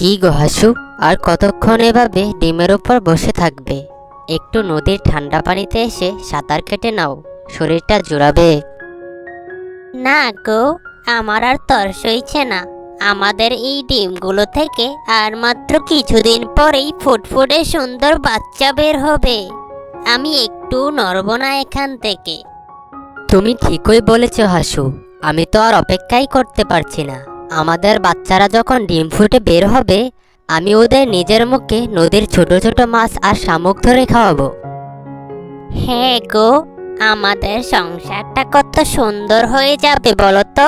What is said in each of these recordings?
কি গো হাসু, আর কতক্ষণ এভাবে ডিমের উপর বসে থাকবে? একটু নদীর ঠান্ডা পানিতে এসে সাঁতার কেটে নাও, শরীরটা জুড়াবে। না গো, আমার আর তর সইছে না। আমাদের এই ডিমগুলো থেকে আর মাত্র কিছুদিন পরেই ফুটফুটে সুন্দর বাচ্চা বের হবে। আমি একটু নড়ব না এখান থেকে। তুমি ঠিকই বলেছ হাসু, আমি তো আর অপেক্ষাই করতে পারছি না। আমাদের বাচ্চারা যখন ডিম ফুটে বের হবে, আমি ওদের নিজের মুখে নদীর ছোট ছোট মাছ আর শামুক ধরে খাওয়াবো। হ্যাঁ গো, আমাদের সংসারটা কত সুন্দর হয়ে যাবে বলো তো।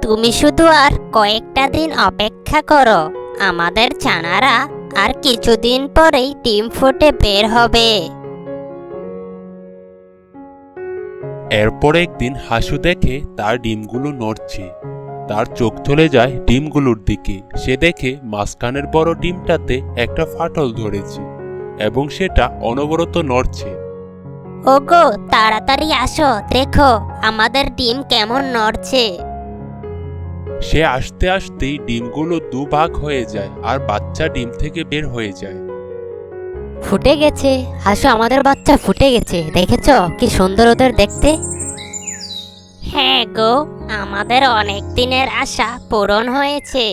তুমি শুধু আর কয়েকটা দিন অপেক্ষা করো, আমাদের ছানারা আর কিছুদিন পরেই ডিম ফুটে বের হবে। এরপর একদিন হাসু দেখে তার ডিমগুলো নড়ছে। তার চোখ চলে যায় ডিমগুলোর দিকে। সে দেখে মাঝখানের বড় ডিমটাতে একটা ফাটল ধরেছে এবং সেটা অনবরত নড়ছে। ওগো, তাড়াতাড়ি আসো, দেখো আমাদের ডিম কেমন নড়ছে। সে আসতে আসতেই ডিমগুলো দুভাগ হয়ে যায় আর বাচ্চা ডিম থেকে বের হয়ে যায়। ফুটে গেছে হাসু, আমাদের বাচ্চা ফুটে গেছে। দেখেছো কি সুন্দর ওদের দেখতে? হ্যাঁ গো, আমাদের অনেক দিনের আশা পূরণ হয়েছে।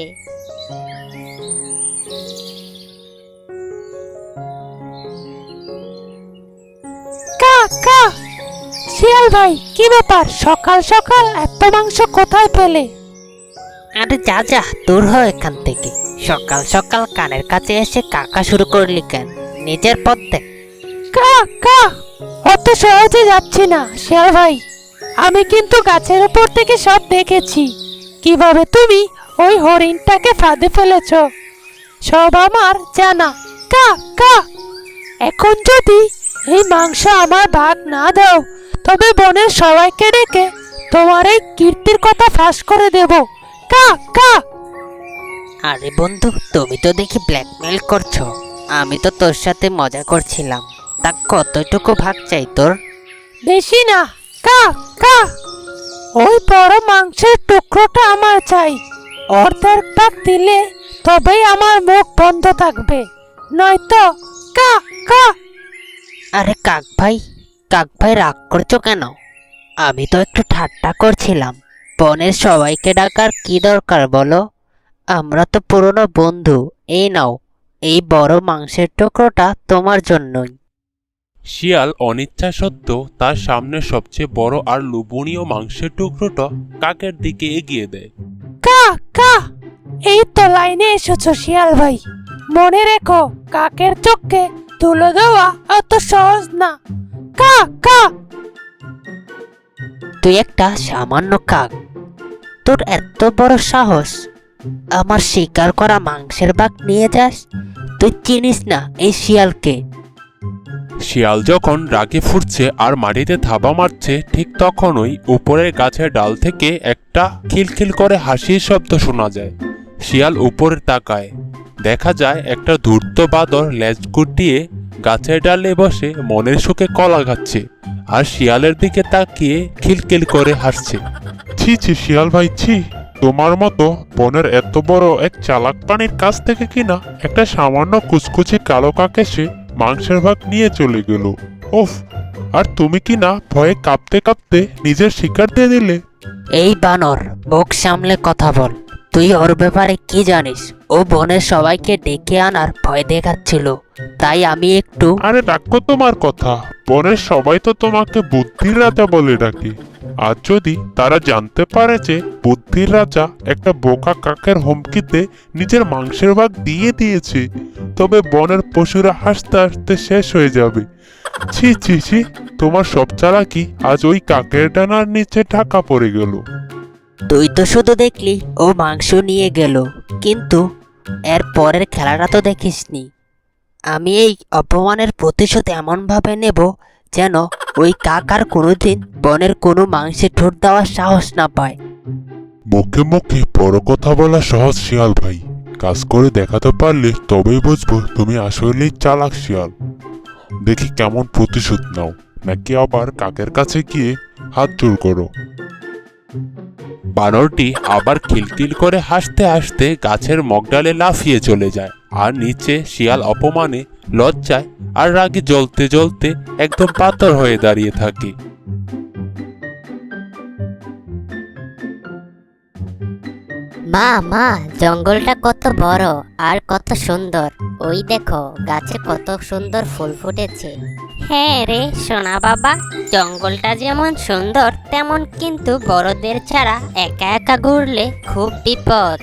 কাকা, শিয়াল ভাই, কি ব্যাপার? সকাল সকাল এত মাংস কোথায় পেলে? আরে যা যা, দূর হ এখান থেকে। সকাল সকাল কানের কাছে এসে কাকা শুরু করলি কেন? নিজের পথ দেখ। কাকা, অত সহজে যাচ্ছি না শিয়াল ভাই। আমি কিন্তু গাছের উপর থেকে সব দেখেছি, কিভাবে তুমি ওই হরিণটাকে ফাঁদে ফেলেছ। সব আমার জানা। কাকা, এখন যদি এই মাংস আমার ভাগ না দাও, তবে বনের সবাইকে ডেকে তোমার এই কীর্তির কথা ফাঁস করে দেব। কাকা, আরে বন্ধু, তুমি তো দেখি ব্ল্যাকমেল করছো। আমি তো তোর সাথে মজা করছিলাম। তা কতটুকু ভাগ চাই তোর? বেশি না। কাকা, ওই বড় মাংসের টুকরোটা আমার চাই। অর্ধেক ভাগ দিলে তবেই আমার মুখ বন্ধ থাকবে, নয়তো কাকা। আরে কাক ভাই রাগ করছো কেন? আমি তো একটু ঠাট্টা করছিলাম। বনের সবাইকে ডাকার কি দরকার বলো? আমরা তো পুরনো বন্ধু। এই নাও, এই বড় মাংসের টুকরোটা তোমার জন্যই। শিয়াল অনিচ্ছা সত্ত্বেও তার সামনে সবচেয়ে বড় আর লোভনীয় মাংসের টুকরোটা কাকের দিকে এগিয়ে দেয়। কাকা, এই তো লাইনে এসেছো শিয়াল ভাই। মনে রেখো, কাকের চোখে তুলে দেওয়া অত সহজ না। কাকা, তুই একটা সামান্য কাক, তোর এত বড় সাহস আমার শিকার করা মাংসের ভাগ নিয়ে যাস? তুই চিনিস না এই শিয়ালকে। শিয়াল যখন রাগে ফুটছে আর মাটিতে থাবা মারছে, ঠিক তখনই উপরের গাছের ডাল থেকে একটা খিলখিল করে হাসির শব্দ শোনা যায়। শিয়াল উপরে তাকায়, দেখা যায় একটা ধূর্ত বাঁদর লেজ গুটিয়ে গাছের ডালে বসে মনের সুখে কলা খাচ্ছে আর শিয়ালের দিকে তাকিয়ে খিলখিল করে হাসছে। ছি ছি শিয়াল ভাই, ছি! তোমার মতো বনের এত বড় এক চালাক প্রাণীর কাছ থেকে কিনা একটা সামান্য কুচকুচি কালো কাক এসে মাংসের ভাগ নিয়ে চলে গেল। ওফ! আর তুমি কিনা ভয়ে কাঁপতে কাঁপতে নিজের শিকার দিয়ে দিলে। এই বানর, মুখ সামলে কথা বল। তুই ওর ব্যাপারে কি জানিস? ও বনের সবাইকে ডেকে আনার ভয় দেখাচ্ছিল, তাই আমি একটু। আরে রাখো তোমার কথা। বনের সবাই তো তোমাকে বুদ্ধির রাজা বলে ডাকে। আর যদি তারা জানতে পারে যে বুদ্ধির রাজা একটা বোকা কাকের হুমকিতে নিজের মাংসের ভাগ দিয়ে দিয়েছে, তবে বনের পশুরা হাসতে হাসতে শেষ হয়ে যাবে। ছি ছি ছি! তোমার সব চালাকি আজ ওই কাকের ডানার নিচে ঢাকা পড়ে গেল। তুই তো শুধু দেখলি ও মাংস নিয়ে গেল, কিন্তু এর পরের খেলাটা তো দেখিসনি। আমি এই অপমানের প্রতিশোধ এমনভাবে নেব যেন ওই কাক আর কোনোদিন বনের কোনো মাংসে ঠোঁট দেওয়ার সাহস না পায়। মুখে মুখে বড় কথা বলা সহজ শিয়াল ভাই, কাজ করে দেখাতে পারলে তবেই বুঝবো তুমি আসলেই চালাক শিয়াল। দেখি কেমন প্রতিশোধ নাও, নাকি আবার কাকের কাছে গিয়ে হাত জোড় করো। বানরটি আবার খিলখিল করে হাসতে হাসতে গাছের মগডালে লাফিয়ে চলে যায়, আর নিচে শিয়াল অপমানে, লজ্জায় আর রাগে জ্বলতে জ্বলতে একদম পাথর হয়ে দাঁড়িয়ে থাকে। মা মা, জঙ্গলটা কত বড় আর কত সুন্দর। ওই দেখো, গাছে কত সুন্দর ফুল ফুটেছে। হ্যাঁ রে সোনা বাবা, জঙ্গলটা যেমন সুন্দর তেমন কিন্তু বড়দের ছাড়া একা একা ঘুরলে খুব বিপদ।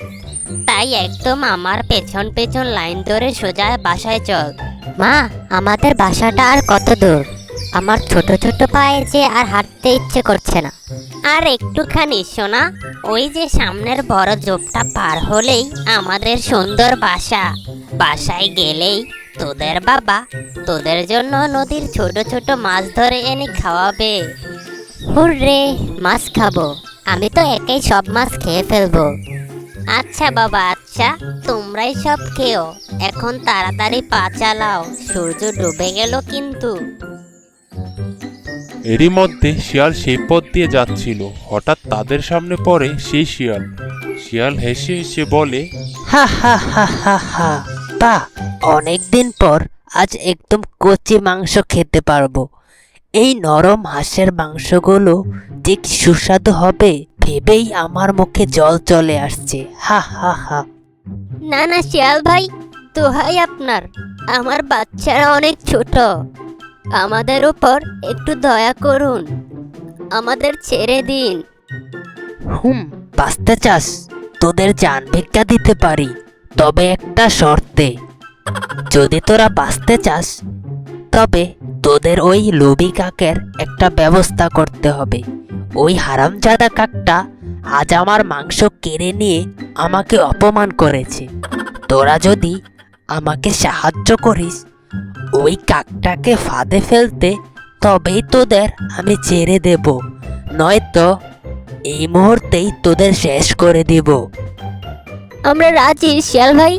তাই একদম আমার পেছন পেছন লাইন ধরে সোজা বাসায় চল। মা, আমাদের বাসাটা আর কত দূর? আমার ছোট ছোট পায়ে যে আর হাঁটতে ইচ্ছে করছে না। আর একটুখানি সোনা, ওই যে সামনের বড় ঝোপটা পার হলেই আমাদের সুন্দর বাসা। বাসায় গেলেই তোদের বাবা তোদের জন্য নদীর ছোট ছোট মাছ ধরে এনে খাওয়াবে। হুররে, মাছ খাবো। আমি তো একাই সব মাছ খেয়ে ফেলবো। আচ্ছা বাবা, আচ্ছা, তোমরাই সব খেও। এখন তাড়াতাড়ি পা চালাও, সূর্য ডুবে গেল কিন্তু। এরই মধ্যে শিয়াল সেই পথ দিয়ে যাচ্ছিল। হঠাৎ তাদের সামনে পড়ে সেই শিয়াল। শিয়াল হেসে হেসে বলে, হা হা হা হা হা, বাহ, অনেকদিন পর আজ একদম কচি মাংস খেতে পারবো। এই নরম হাঁসের মাংসগুলো যে কি সুস্বাদু হবে ভেবেই আমার মুখে জল চলে আসছে। হা হা হা। না না শিয়াল ভাই, দোহাই আপনার, আমার বাচ্চারা অনেক ছোট। আমাদের উপর একটু দয়া করুন, আমাদের ছেড়ে দিন। বাঁচতে চাস? তোদের জান ভিক্ষা দিতে পারি, তবে একটা শর্তে। যদি তোরা বাঁচতে চাস তবে তোদের ওই লোভী কাকের একটা ব্যবস্থা করতে হবে। ওই হারামজাদা কাকটা আজ আমার মাংস কেড়ে নিয়ে আমাকে অপমান করেছে। তোরা যদি আমাকে সাহায্য করিস ওই কাকটাকে ফাঁদে ফেলতে, তবেই তোদের আমি ছেড়ে দেব, নয়তো এই মুহূর্তেই তোদের শেষ করে দিব। আমরা রাজি শিয়াল ভাই,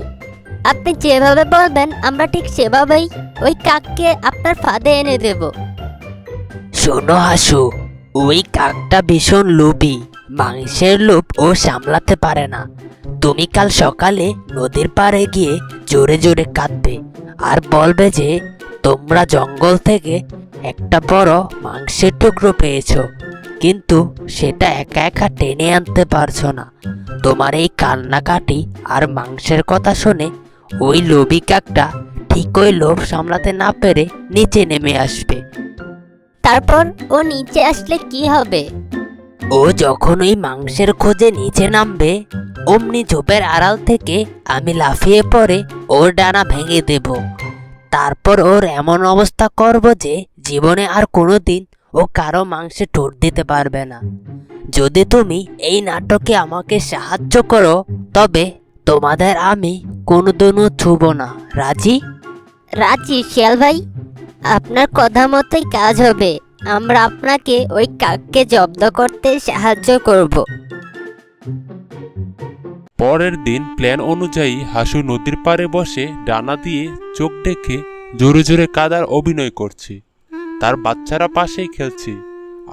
আপনি যেভাবে বলবেন আমরা ঠিক সেভাবেই ওই কাককে আপনার ফাঁদে এনে দেব। শোনো হাসু, ওই কাকটা ভীষণ লোভী, মাংসের লোভ ও সামলাতে পারে না। তুমি কাল সকালে নদীর পাড়ে গিয়ে জোরে জোরে কাঁদবে আর বলবে যে তোমরা জঙ্গল থেকে একটা বড় মাংসের টুকরো পেয়েছো, কিন্তু সেটা একা একা টেনে আনতে পারছো না। তোমার এই কান্নাকাটি আর মাংসের কথা শুনে ওই লোভী কাকটা ঠিক ওই লোভ সামলাতে না পেরে নিচে নেমে আসবে। তারপর ও নিচে আসলে কি হবে? ও যখন ওই মাংসের খোঁজে নিচে নামবে, অমনি ঝোপের আড়াল থেকে আমি লাফিয়ে পড়ে ওর ডানা ভেঙে দেব। তারপর ওর এমন অবস্থা করব যে জীবনে আর কোনোদিন ও কারো মাংসে ঠোঁট দিতে পারবে না। যদি তুমি এই নাটকে আমাকে সাহায্য করো তবে তোমাদের আমি কোনোদিনও ছুব না। রাজি? রাজি শিয়াল ভাই, আপনার কথা মতোই কাজ হবে। আমরা আপনাকে ওই কাককে জব্দ করতে সাহায্য করব। পরের দিন প্ল্যান অনুযায়ী হাসু নদীর পাড়ে বসে ডানা দিয়ে চোখ ডেকে জোরে জোরে কাদার অভিনয় করছে। তার বাচ্চারা পাশেই খেলছে,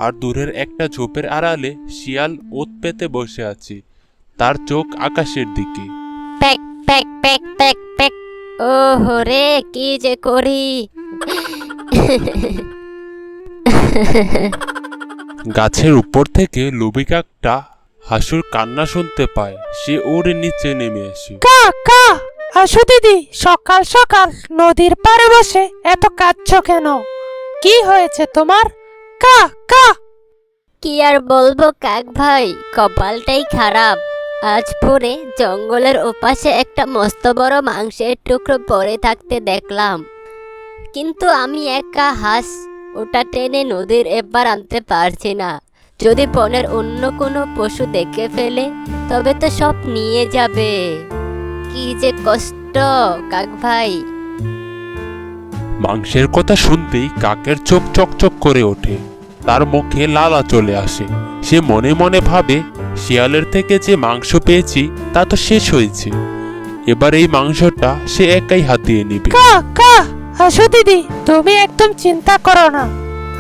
আর দূরের একটা ঝোপের আড়ালে শিয়াল ওত পেতে বসে আছে, তার চোখ আকাশের দিকে। প্যাক প্যাক প্যাক প্যাক প্যাক। ও রে, কি যে করি! গাছের উপর থেকে লোভী কাকটা হাসুর কান্না শুনতে পায়। সে ওরে নিচে নেমে আসে। কা কা, আসো দিদি, সকাল সকাল নদীর পাড়ে বসে এত কাঁদছো কেন? কি হয়েছে তোমার? কা কা। কি আর বলবো কাক ভাই, কপালটাই খারাপ। আজ ভোরে জঙ্গলের ওপাশে একটা মস্ত বড় মাংসের টুকরো পড়ে থাকতে দেখলাম, কিন্তু আমি একা হাঁস ওটা টেনে নদীর এপার আনতে পারছি না। যদি বনের অন্য কোনো পশু দেখে ফেলে তবে তো সব নিয়ে যাবে। কি যে কষ্ট কাক ভাই। মাংসের কথা শুনতেই কাকের চোখ চকচক করে ওঠে, তার মুখে লালা চলে আসে। সে মনে মনে ভাবে, শিয়ালের থেকে যে মাংস পেয়েছি তা তো শেষ হয়েছে, এবার এই মাংসটা সে একাই হাতিয়ে নিবে। কা কা, আসো দিদি, তুমি একদম চিন্তা করো না।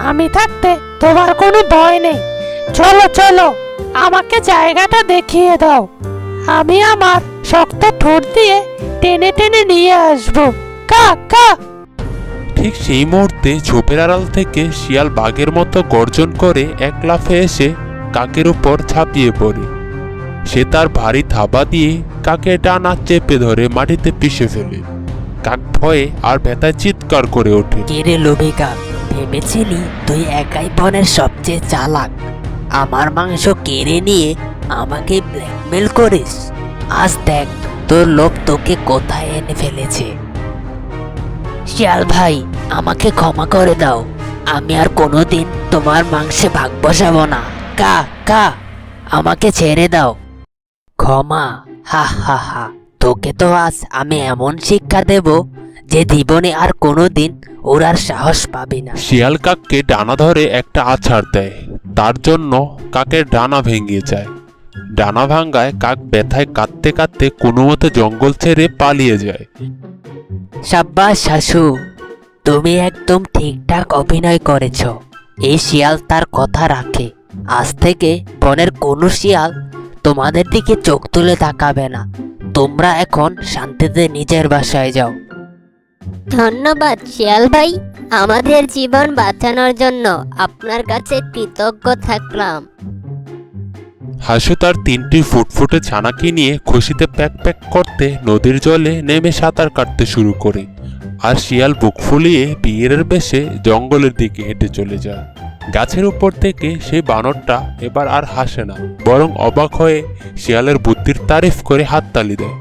আমি থাকতে তোমার কোনো ভয় নেই। চলো চলো, আমাকে জায়গাটা দেখিয়ে দাও। আমি আমার শক্ত ঠোঁট দিয়ে টেনে টেনে নিয়ে আসবো। কা কা। ঠিক সেই মুহূর্তে ঝোপের আড়াল থেকে শিয়াল বাঘের মতো গর্জন করে এক লাফে এসে কাকের উপর ঝাঁপিয়ে পড়ে। সে তার ভারী থাবা দিয়ে কাকের ডানা চেপে ধরে মাটিতে পিষে ফেলে। কাক ভয়ে আর ব্যথায় চিৎকার করে ওঠে। কেরে লোভী কাক, ভেবেছিলি তুই একাই বনের সবচেয়ে চালাক? আমার মাংস কেড়ে নিয়ে আমাকে ব্ল্যাকমেল করিস? আজ দেখ তোর লোভ তোকে কোথায় এনে ফেলেছে। শিয়াল ভাই, আমাকে ক্ষমা করে দাও। আমি আর কোনোদিন তোমার মাংসে ভাগ বসাবো না। কা কা, আমাকে ছেড়ে দাও। ক্ষমা? হা হা হা, তোকে তো আজ আমি এমন শিক্ষা দেব যে জীবনে আর কোনোদিন ওরার সাহস পাবি না। শিয়াল কাককে ডানা ধরে একটা আছাড় দেয়। তার জন্য কাকের ডানা ভেঙে যায়। ডানা ভাঙ্গায় কাক ব্যথায় কাঁদতে কাঁদতে কোনো মতে জঙ্গল ছেড়ে পালিয়ে যায়। সাব্বাস শাশু, তুমি একদম ঠিকঠাক অভিনয় করেছ। এই শিয়াল তার কথা রাখে। আজ থেকে বনের কোনো শিয়াল তোমাদের দিকে চোখ তুলে তাকাবে না। তোমরা এখন শান্তিতে নিজের বাসায় যাও। ধন্যবাদ শিয়াল ভাই, আমাদের জীবন বাঁচানোর জন্য আপনার কাছে কৃতজ্ঞ থাকলাম। হাসু তার 3টি ফুটফুটে ছানাকে নিয়ে খুশিতে প্যাক প্যাক করতে নদীর জলে নেমে সাঁতার কাটতে শুরু করে। আর শিয়াল বুক ফুলিয়ে বিয়ের বেশে জঙ্গলের দিকে হেঁটে চলে যায়। গাছের উপর থেকে সেই বানরটা এবার আর হাসে না, বরং অবাক হয়ে শিয়ালের বুদ্ধির তারিফ করে হাততালি দেয়।